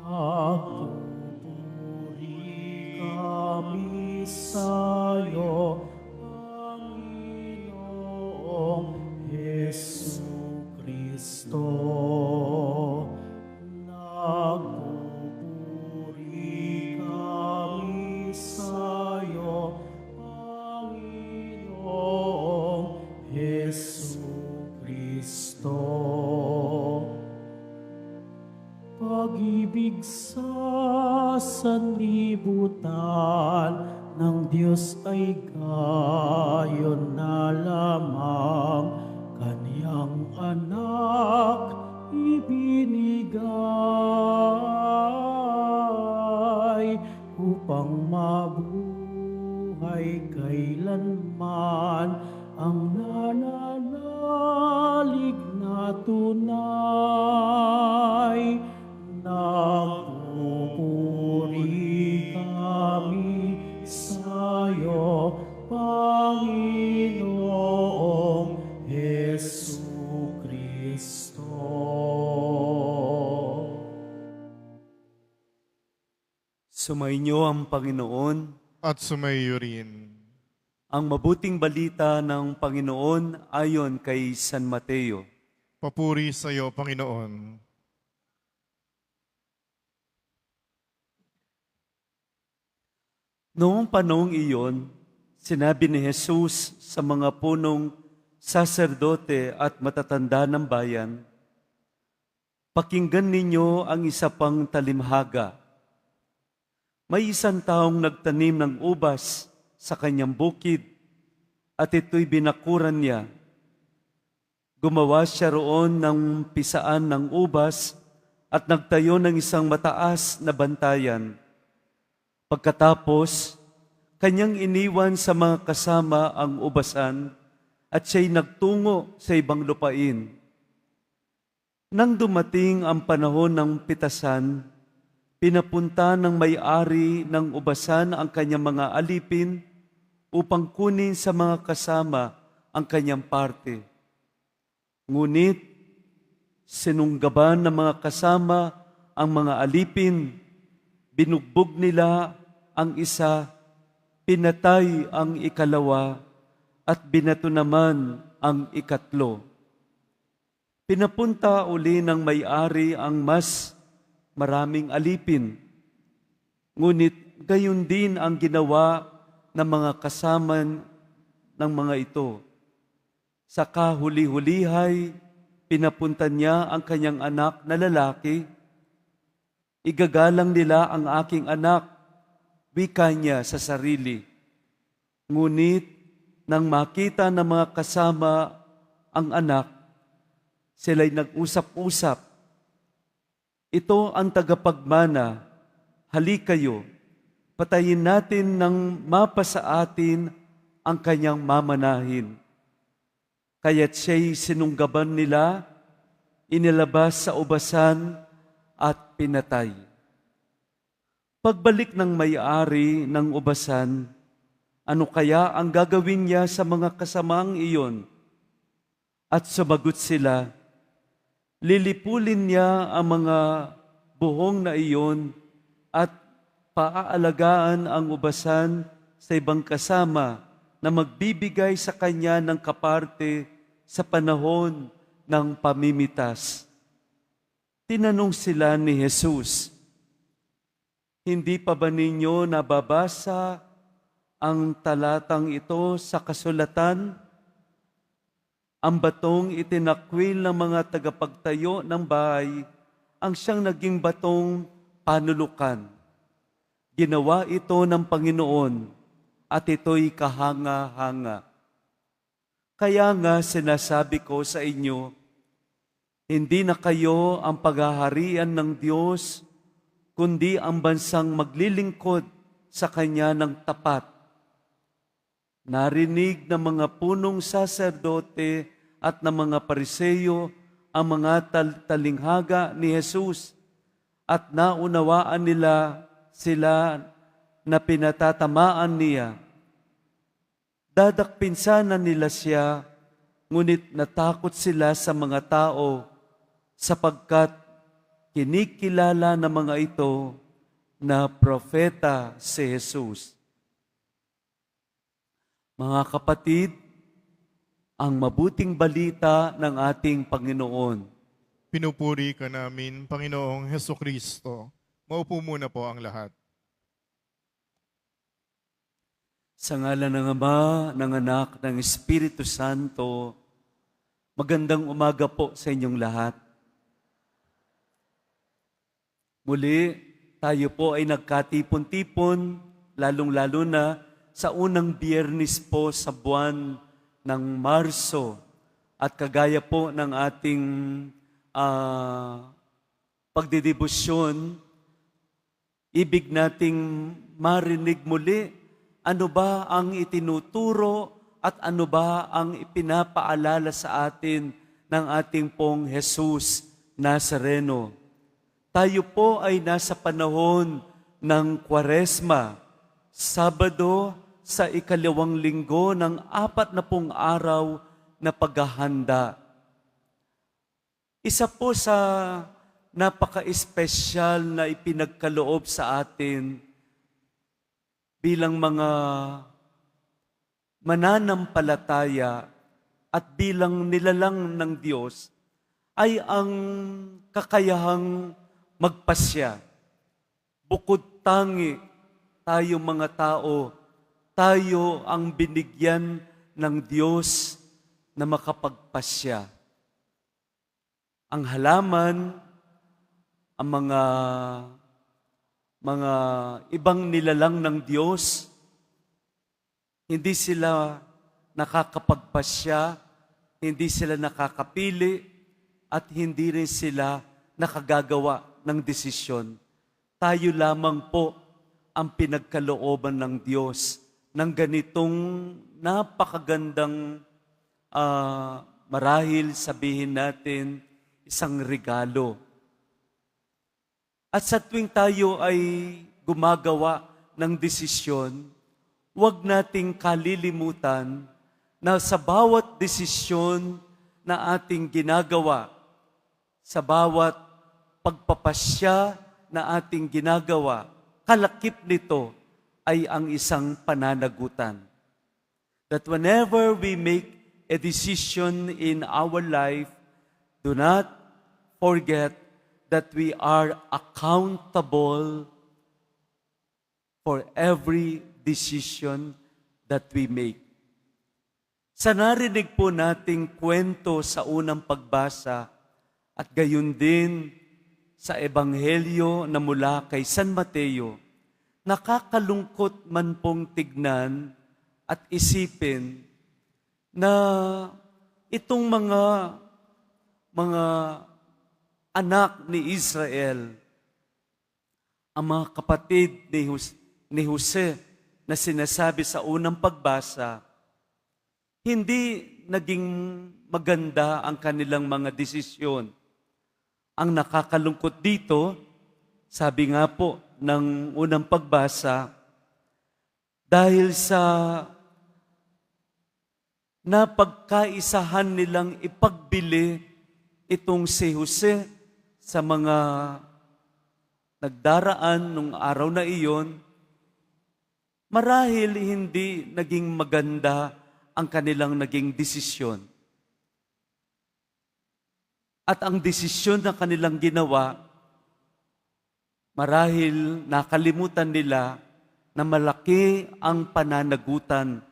Nagpupuri kami sa'yo, Panginoong Jesucristo. Nagpupuri kami sa'yo, Panginoong Jesucristo. Pag-ibig sa sanlibutan ng Diyos ay gayon na lamang Kaniyang anak ibinigay upang mabuhay kailanman ang nananalig na tunay. Nagpupuri kami sa'yo, Panginoong Jesucristo. Sumainyo ang Panginoon. At sumaiyo rin. Ang mabuting balita ng Panginoon ayon kay San Mateo. Papuri sa iyo, Panginoon. Noong panahong iyon, sinabi ni Jesus sa mga punong saserdote at matatanda ng bayan, "Pakinggan ninyo ang isa pang talimhaga. May isang taong nagtanim ng ubas sa kanyang bukid at ito'y binakuran niya. Gumawa siya roon ng pisaan ng ubas at nagtayo ng isang mataas na bantayan. Pagkatapos, kanyang iniwan sa mga kasama ang ubasan at siya'y nagtungo sa ibang lupain. Nang dumating ang panahon ng pitasan, pinapunta ng may-ari ng ubasan ang kanyang mga alipin upang kunin sa mga kasama ang kanyang parte. Ngunit, sinunggaban ng mga kasama ang mga alipin, binugbog nila ang isa, pinatay ang ikalawa, at binato naman ang ikatlo. Pinapunta uli ng may-ari ang mas maraming alipin. Ngunit gayon din ang ginawa ng mga kasama ng mga ito. Sa kahuli-hulihay, pinapunta niya ang kanyang anak na lalaki. Igagalang nila ang aking anak, wika niya sa sarili. Ngunit nang makita ng mga kasama ang anak, sila'y nag-usap-usap. Ito ang tagapagmana, halikayo, patayin natin ng mapa sa atin ang kanyang mamanahin. Kaya't siya'y sinunggaban nila, inilabas sa ubasan at pinatay. Pagbalik ng may-ari ng ubasan, ano kaya ang gagawin niya sa mga kasamaang iyon? At sumagot sila, lilipulin niya ang mga buhong na iyon at paaalagaan ang ubasan sa ibang kasama na magbibigay sa kanya ng kaparte sa panahon ng pamimitas. Tinanong sila ni Jesus, hindi pa ba ninyo nababasa ang talatang ito sa kasulatan? Ang batong itinakwil ng mga tagapagtayo ng bahay ang siyang naging batong panulukan. Ginawa ito ng Panginoon at ito'y kahanga-hanga. Kaya nga sinasabi ko sa inyo, hindi na kayo ang paghaharian ng Diyos, kundi ang bansang maglilingkod sa Kanya ng tapat. Narinig ng mga punong saserdote at ng mga Pariseyo ang mga talinghaga ni Jesus at naunawaan nila sila na pinatatamaan niya. Dadakpin sana nila siya, ngunit natakot sila sa mga tao sapagkat kinikilala ng mga ito na propeta si Jesus. Mga kapatid, ang mabuting balita ng ating Panginoon. Pinupuri ka namin, Panginoong Heso Kristo. Maupo muna po ang lahat. Sa ngalan ng Ama, ng Anak, ng Espiritu Santo, magandang umaga po sa inyong lahat. Muli, tayo po ay nagkatipon-tipon, lalong-lalo na sa unang biyernes po sa buwan ng Marso. At kagaya po ng ating pagdidibusyon, ibig nating marinig muli ano ba ang itinuturo at ano ba ang ipinapaalala sa atin ng ating pong Jesus Nazareno. Tayo po ay nasa panahon ng Kwaresma, Sabado sa ikalawang linggo ng 40 araw na paghahanda. Isa po sa napaka-espesyal na ipinagkaloob sa atin bilang mga mananampalataya at bilang nilalang ng Diyos ay ang kakayahang magpasya. Bukod tangi, tayo mga tao, tayo ang binigyan ng Diyos na makapagpasya. Ang halaman, ang mga ibang nilalang ng Diyos, hindi sila nakakapagpasya, hindi sila nakakapili, at hindi rin sila nakagagawa ng desisyon. Tayo lamang po ang pinagkalooban ng Diyos ng ganitong napakagandang marahil sabihin natin isang regalo. At sa tuwing tayo ay gumagawa ng desisyon, huwag nating kalilimutan na sa bawat desisyon na ating ginagawa, sa bawat pagpapasya na ating ginagawa, kalakip nito ay ang isang pananagutan. That whenever we make a decision in our life, do not forget that we are accountable for every decision that we make. Sa narinig po nating kwento sa unang pagbasa at gayon din sa Ebanghelyo na mula kay San Mateo, nakakalungkot man pong tignan at isipin na itong mga anak ni Israel, ang mga kapatid ni Jose na sinasabi sa unang pagbasa, hindi naging maganda ang kanilang mga desisyon. Ang nakakalungkot dito, sabi nga po ng unang pagbasa, dahil sa napagkaisahan nilang ipagbili itong si Jose sa mga nagdaraan nung araw na iyon, marahil hindi naging maganda ang kanilang naging desisyon. At ang desisyon na kanilang ginawa, marahil nakalimutan nila na malaki ang pananagutan.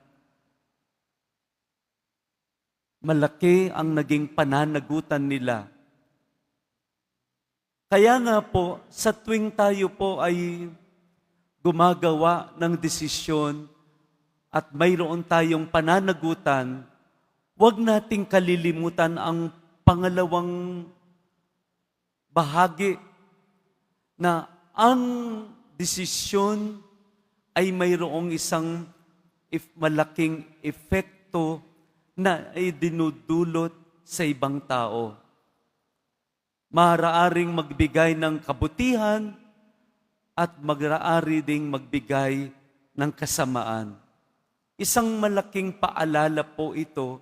Malaki ang naging pananagutan nila. Kaya nga po, sa tuwing tayo po ay gumagawa ng desisyon at mayroon tayong pananagutan, huwag nating kalilimutan ang pangalawang bahagi na ang desisyon ay mayroong isang malaking epekto na ay dinudulot sa ibang tao. Maaaring magbigay ng kabutihan at maaari ding magbigay ng kasamaan. Isang malaking paalala po ito,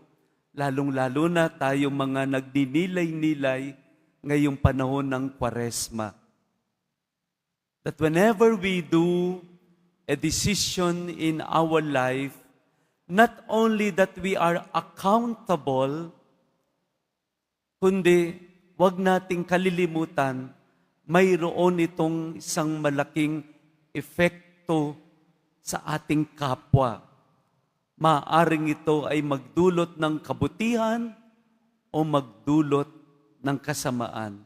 lalong-lalo na tayong mga nagdinilay-nilay ngayong panahon ng Kwaresma. That whenever we do a decision in our life, not only that we are accountable, kundi wag nating kalilimutan, mayroon itong isang malaking epekto sa ating kapwa. Maaring ito ay magdulot ng kabutihan o magdulot ng kasamaan.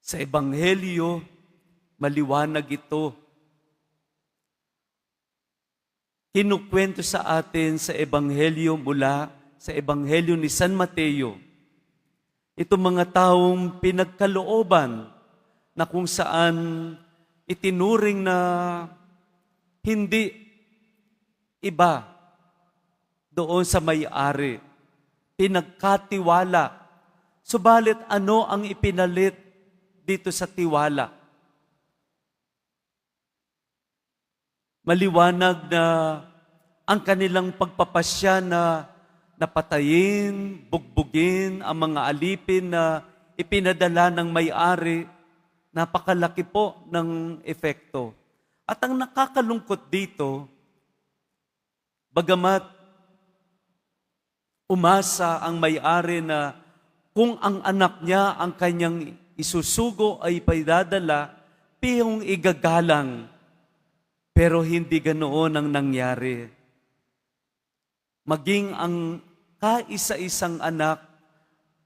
Sa Ebanghelyo, maliwanag ito. Kinukwento sa atin sa Ebanghelyo mula sa Ebanghelyo ni San Mateo. Ito mga taong pinagkalooban na kung saan itinuring na hindi iba doon sa may-ari. Pinagkatiwala. Subalit ano ang ipinalit dito sa tiwala? Maliwanag na ang kanilang pagpapasya na napatayin, bugbugin ang mga alipin na ipinadala ng may-ari, napakalaki po ng epekto. At ang nakakalungkot dito, bagamat umasa ang may-ari na kung ang anak niya ang kanyang isusugo ay paidadala, piyong igagalang. Pero hindi ganoon ang nangyari. Maging ang kaisa-isang anak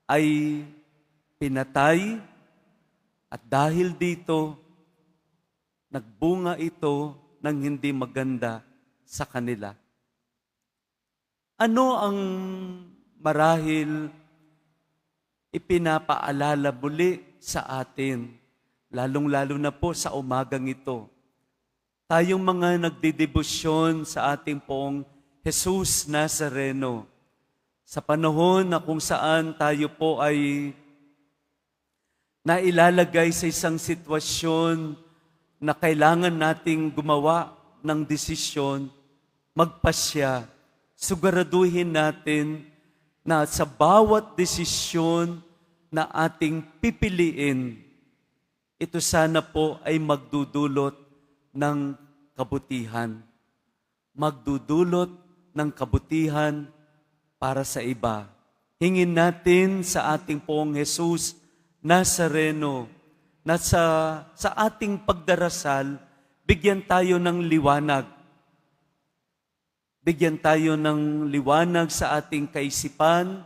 ay pinatay at dahil dito, nagbunga ito ng hindi maganda sa kanila. Ano ang marahil ipinapaalala muli sa atin, lalong-lalo na po sa umagang ito? Tayong mga nagdidebosyon sa ating pong Jesus Nazareno, sa panahon na kung saan tayo po ay nailalagay sa isang sitwasyon na kailangan nating gumawa ng desisyon, magpasya, siguraduhin natin na sa bawat desisyon na ating pipiliin, ito sana po ay magdudulot ng kabutihan. Magdudulot ng kabutihan para sa iba. Hingin natin sa ating pong Jesus Nazareno na sa ating pagdarasal, bigyan tayo ng liwanag. Bigyan tayo ng liwanag sa ating kaisipan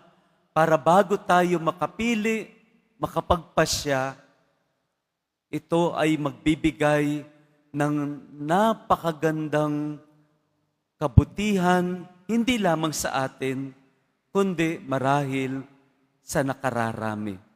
para bago tayo makapili, makapagpasya, ito ay magbibigay ng napakagandang kabutihan, hindi lamang sa atin, kundi marahil sa nakararami.